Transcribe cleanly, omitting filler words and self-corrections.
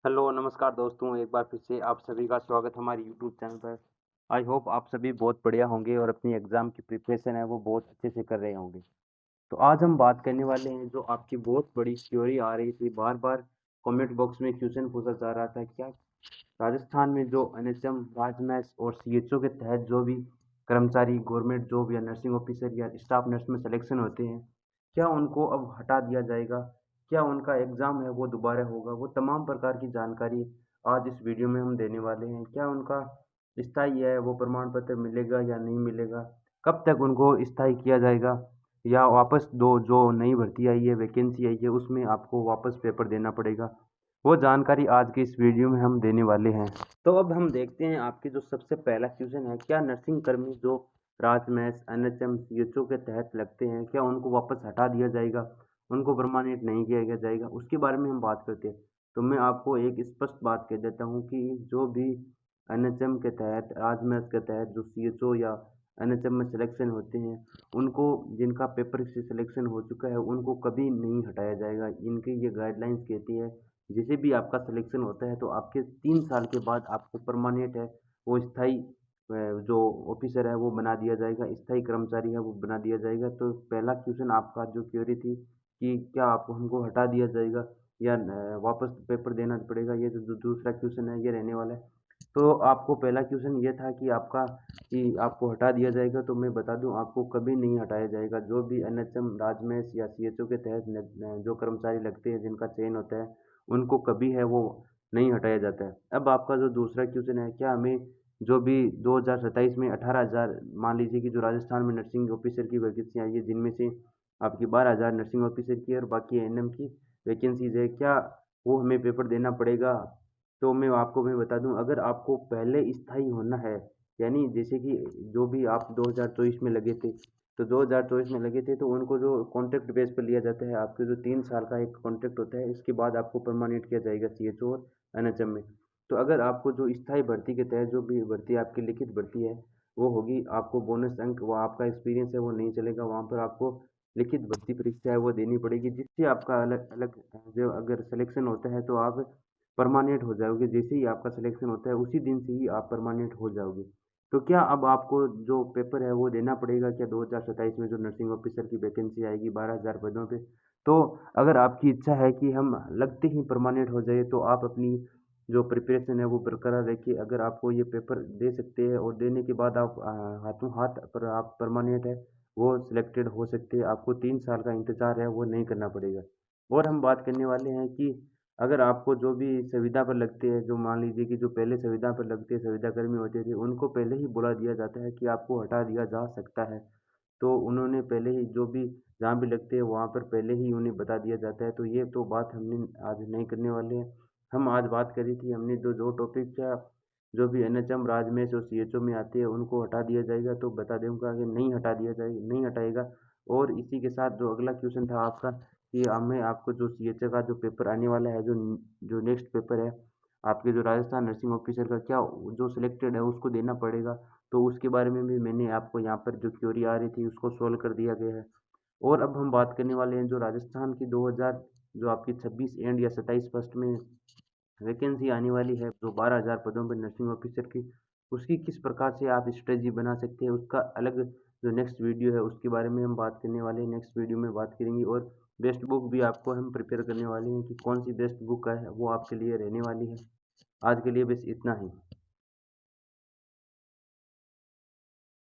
Hello, नमस्कार दोस्तों, एक बार फिर से आप सभी का स्वागत है हमारे यूट्यूब चैनल पर। आई होप आप सभी बहुत बढ़िया होंगे और अपनी एग्ज़ाम की प्रिपरेशन है वो बहुत अच्छे से कर रहे होंगे। तो आज हम बात करने वाले हैं जो आपकी बहुत बड़ी क्वेरी आ रही थी, बार-बार कमेंट बॉक्स में क्वेश्चन पूछा जा रहा था, क्या राजस्थान में जो एनएचएम, राजमहल और सीएचओ के तहत जो भी कर्मचारी गवर्नमेंट जॉब या नर्सिंग ऑफिसर या स्टाफ नर्स में सिलेक्शन होते हैं, क्या उनको अब हटा दिया जाएगा? क्या उनका एग्ज़ाम है वो दोबारा होगा? वो तमाम प्रकार की जानकारी आज इस वीडियो में हम देने वाले हैं। क्या उनका स्थायी है वो प्रमाण पत्र मिलेगा या नहीं मिलेगा? कब तक उनको स्थायी किया जाएगा? या वापस दो जो नई भर्ती आई है, वैकेंसी आई है उसमें आपको वापस पेपर देना पड़ेगा? वो जानकारी आज की इस वीडियो में हम देने वाले हैं। तो अब हम देखते हैं आपके जो सबसे पहला क्वेश्चन है, क्या नर्सिंग कर्मी जो राजमहल, एनएचएम, सीएचओ के तहत लगते हैं, क्या उनको वापस हटा दिया जाएगा? उनको परमानेंट नहीं किया जाएगा? उसके बारे में हम बात करते हैं। तो मैं आपको एक स्पष्ट बात कह देता हूँ कि जो भी एनएचएम के तहत, राजमहल के तहत जो सीएचओ या एनएचएम में सिलेक्शन होते हैं, उनको जिनका पेपर से सिलेक्शन हो चुका है, उनको कभी नहीं हटाया जाएगा। इनकी ये गाइडलाइंस कहती है जैसे भी आपका सिलेक्शन होता है तो आपके 3 साल के बाद आपको परमानेंट है वो स्थायी जो ऑफिसर है वो बना दिया जाएगा, स्थायी कर्मचारी है वो बना दिया जाएगा। तो पहला क्वेश्चन आपका जो क्वेरी थी कि क्या आप हमको हटा दिया जाएगा या वापस पेपर देना पड़ेगा, ये जो दूसरा क्वेश्चन है ये रहने वाला है। तो आपको पहला क्वेश्चन ये था कि आपका कि आपको हटा दिया जाएगा, तो मैं बता दूं आपको कभी नहीं हटाया जाएगा। जो भी एनएचएम, राजमहल या सीएचओ के तहत जो कर्मचारी लगते हैं जिनका चयन होता है उनको कभी है वो नहीं हटाया जाता है। अब आपका जो दूसरा क्वेश्चन है, क्या हमें जो भी 2027 में 18,000 मान लीजिए कि जो राजस्थान में नर्सिंग ऑफिसर की वैकेंसी आई है जिनमें से आपकी 12,000 नर्सिंग ऑफिसर की और बाकी एएनएम की वैकेंसीज है, क्या वो हमें पेपर देना पड़ेगा? तो मैं बता दूं, अगर आपको पहले स्थायी होना है, यानी जैसे कि जो भी आप 2024 में लगे थे, तो 2024 में लगे थे तो उनको जो कॉन्ट्रैक्ट बेस पर लिया जाता है, आपके जो 3 साल का एक कॉन्ट्रैक्ट होता है, इसके बाद आपको परमानेंट किया जाएगा सीएचओ और एनएचएम में। तो अगर आपको जो स्थायी भर्ती के तहत जो भी भर्ती आपकी लिखित भर्ती है वो होगी, आपको बोनस अंक वो आपका एक्सपीरियंस है वो नहीं चलेगा, वहाँ पर आपको लिखित भर्ती परीक्षा है वो देनी पड़ेगी, जिससे आपका अलग अलग जो अगर सिलेक्शन होता है तो आप परमानेंट हो जाओगे। जैसे ही आपका सिलेक्शन होता है उसी दिन से ही आप परमानेंट हो जाओगे। तो क्या अब आपको जो पेपर है वो देना पड़ेगा क्या 2027 में जो नर्सिंग ऑफिसर की वैकेंसी आएगी 12,000 पदों पे? तो अगर आपकी इच्छा है कि हम लगते ही परमानेंट हो जाए तो आप अपनी जो प्रिपरेशन है वो बरकरार रखिए। अगर आपको ये पेपर दे सकते हैं और देने के बाद आप हाथों हाथ पर आप परमानेंट है वो सिलेक्टेड हो सकते हैं। आपको 3 साल का इंतजार है वो नहीं करना पड़ेगा। और हम बात करने वाले हैं कि अगर आपको जो भी संविदा पर लगते हैं, जो मान लीजिए कि जो पहले संविदा पर लगते हैं, संविदा कर्मी होते थे, उनको पहले ही बोला दिया जाता है कि आपको हटा दिया जा सकता है। तो उन्होंने पहले ही जो भी जहाँ भी लगते हैं वहाँ पर पहले ही उन्हें बता दिया जाता है। तो ये तो बात हमने आज नहीं करने वाले हैं। हम आज बात करी थी हमने जो जो टॉपिक का जो भी एनएचएम, राजमेष और सीएचओ में आते हैं उनको हटा दिया जाएगा, तो बता दूंगा कि नहीं हटा दिया जाएगा, नहीं हटाएगा। और इसी के साथ जो अगला क्वेश्चन था आपका कि हमें आपको जो सीएचओ का जो पेपर आने वाला है, जो जो नेक्स्ट पेपर है आपके जो राजस्थान नर्सिंग ऑफिसर का, क्या जो सिलेक्टेड है उसको देना पड़ेगा? तो उसके बारे में भी मैंने आपको यहाँ पर जो क्वेरी आ रही थी उसको सोल्व कर दिया गया है। और अब हम बात करने वाले हैं जो राजस्थान की 2000 जो आपकी 26 एंड या 27 फर्स्ट में वैकेंसी आने वाली है जो 12,000 पदों पर नर्सिंग ऑफिसर की, उसकी किस प्रकार से आप स्ट्रेटजी बना सकते हैं उसका अलग जो नेक्स्ट वीडियो है उसके बारे में हम बात करने वाले हैं। नेक्स्ट वीडियो में बात करेंगे और बेस्ट बुक भी आपको हम प्रिपेयर करने वाले हैं कि कौन सी बेस्ट बुक है वो आपके लिए रहने वाली है। आज के लिए बस इतना ही।